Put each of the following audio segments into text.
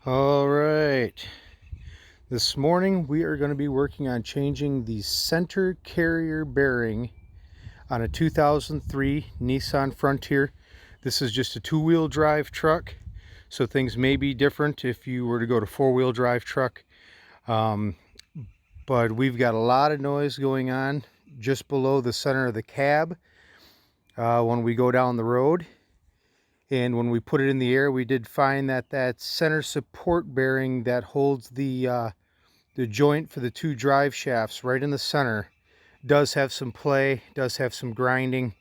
All right, this morning we are going to be working on changing the center carrier bearing on a 2003 Nissan Frontier. This is just a two-wheel drive truck, so things may be different if you were to go to four-wheel drive truck. But we've got a lot of noise going on just below the center of the cab when we go down the road. And when we put it in the air, we did find that that center support bearing that holds the joint for the two drive shafts right in the center does have some play, does have some grinding.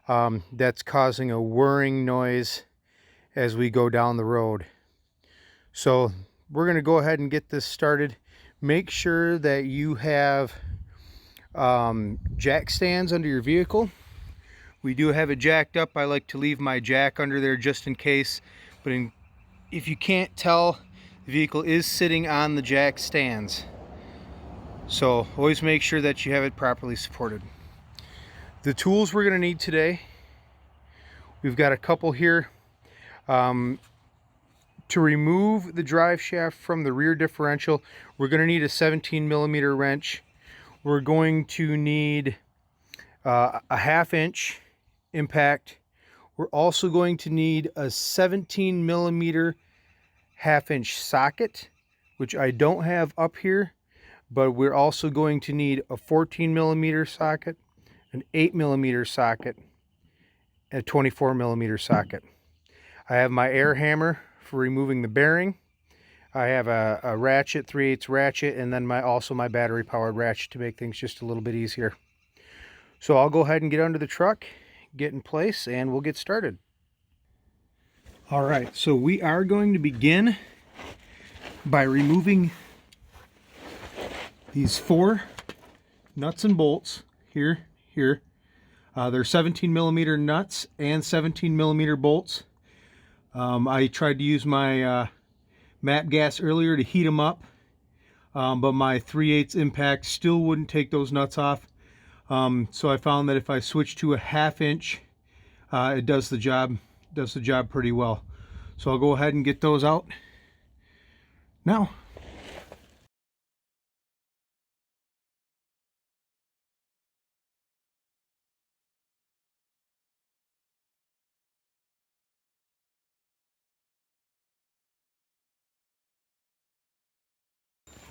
That's causing a whirring noise as we go down the road. So we're going to go ahead and get this started. Make sure that you have jack stands under your vehicle. We do have it jacked up. I like to leave my jack under there just in case, but if you can't tell, the vehicle is sitting on the jack stands. So always make sure that you have it properly supported. The tools we're going to need today, we've got a couple here. To remove the drive shaft from the rear differential, we're going to need a 17mm wrench. We're going to need a 1/2 inch impact. We're also going to need a 17mm 1/2 inch socket, which I don't have up here, but we're also going to need a 14mm socket, an 8mm socket, and a 24mm socket. I have my air hammer for removing the bearing. I have a ratchet, 3/8 ratchet, and then also my battery powered ratchet to make things just a little bit easier. So I'll go ahead and get under the truck, get in place, and we'll get started. All right, so we are going to begin by removing these 4 nuts and bolts here. They're 17mm nuts and 17mm bolts. I tried to use my MAP gas earlier to heat them up, but my 3/8 impact still wouldn't take those nuts off. So I found that if I switch to a 1/2 inch, it does the job pretty well. So I'll go ahead and get those out now.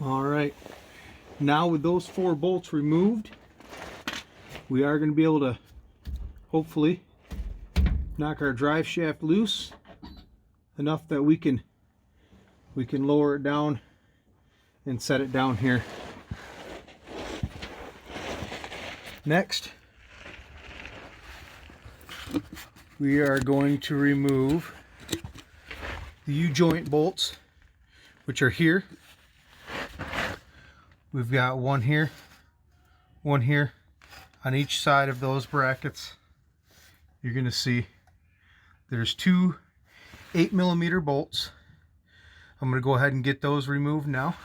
All right, now with those 4 bolts removed, we are going to be able to hopefully knock our drive shaft loose enough that we can lower it down and set it down here. Next, we are going to remove the U-joint bolts, which are here. We've got one here on each side of those brackets. You're going to see there's 2 8mm bolts. I'm going to go ahead and get those removed now.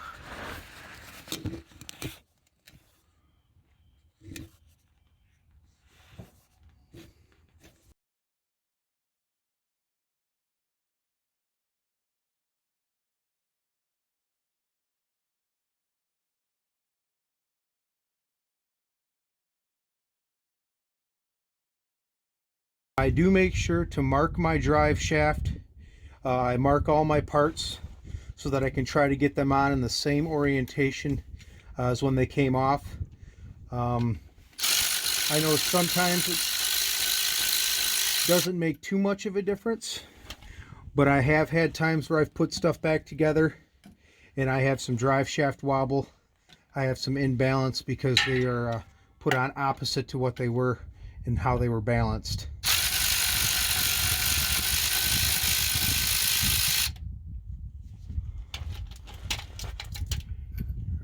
I do make sure to mark my drive shaft. I mark all my parts so that I can try to get them on in the same orientation as when they came off. I know sometimes it doesn't make too much of a difference, but I have had times where I've put stuff back together and I have some drive shaft wobble. I have some imbalance because they are put on opposite to what they were and how they were balanced.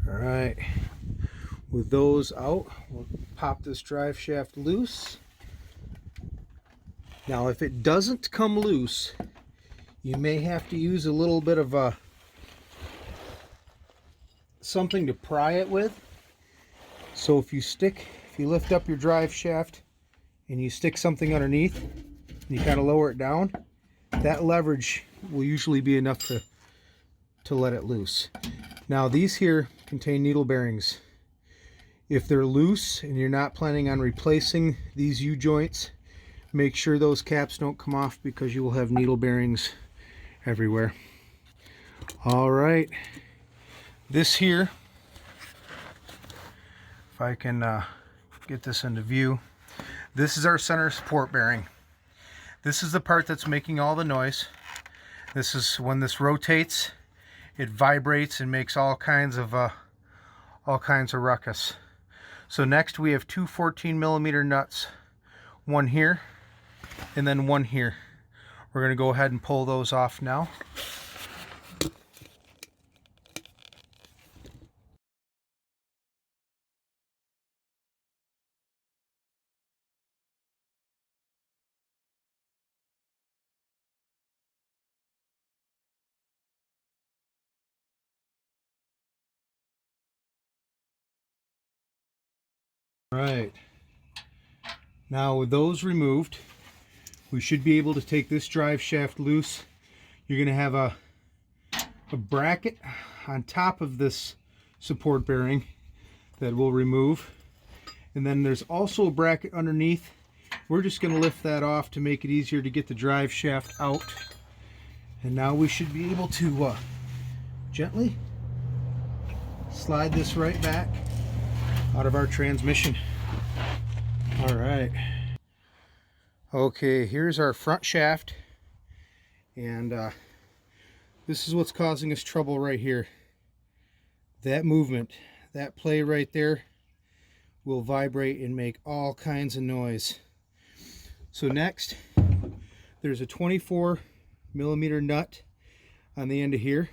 All right, with those out, we'll pop this drive shaft loose. Now, if it doesn't come loose, you may have to use a little bit of something to pry it with. So if you lift up your drive shaft and you stick something underneath, and you kind of lower it down, that leverage will usually be enough to let it loose. Now these here contain needle bearings. If they're loose and you're not planning on replacing these U-joints, make sure those caps don't come off because you will have needle bearings everywhere. All right, this here, if I can get this into view, this is our center support bearing. This is the part that's making all the noise. This is when this rotates, it vibrates and makes all kinds of ruckus. So next we have two 14mm nuts, one here and then one here. We're going to go ahead and pull those off now. Right, now with those removed, we should be able to take this drive shaft loose. You're going to have a bracket on top of this support bearing that we'll remove, and then there's also a bracket underneath. We're just going to lift that off to make it easier to get the drive shaft out. And now we should be able to gently slide this right back out of our transmission. All right. Okay, here's our front shaft, and this is what's causing us trouble right here. That movement, that play right there will vibrate and make all kinds of noise. So next, there's a 24mm nut on the end of here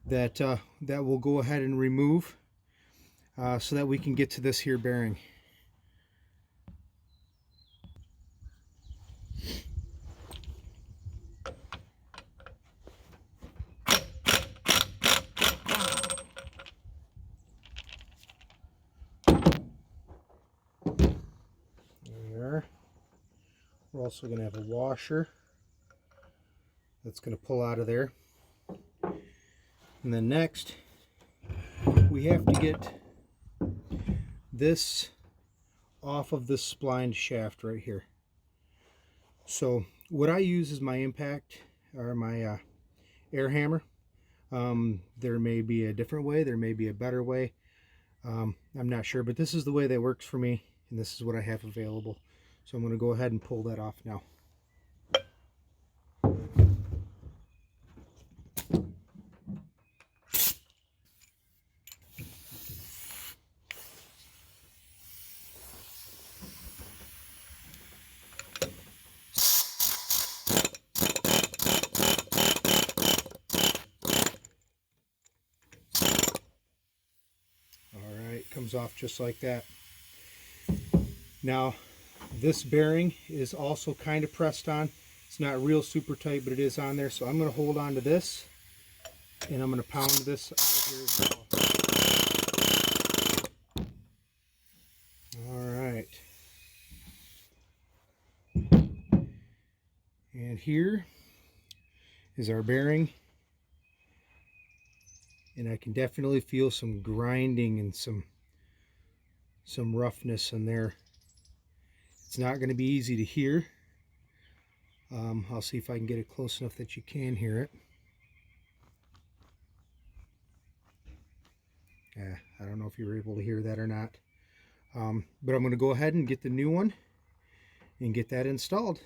that we'll go ahead and remove so that we can get to this here bearing. There. We're also going to have a washer that's going to pull out of there. And then next, we have to get this off of this splined shaft right here. So what I use is my impact, or my air hammer. There may be a different way, there may be a better way. I'm not sure, but this is the way that works for me, and this is what I have available. So I'm going to go ahead and pull that off now. Comes off just like that. Now this bearing is also kind of pressed on. It's not real super tight, but it is on there. So I'm going to hold on to this and I'm going to pound this out here as well. All right. And here is our bearing. And I can definitely feel some grinding and some roughness in there. It's not going to be easy to hear. I'll see if I can get it close enough that you can hear it. I don't know if you were able to hear that or not. But I'm going to go ahead and get the new one and get that installed.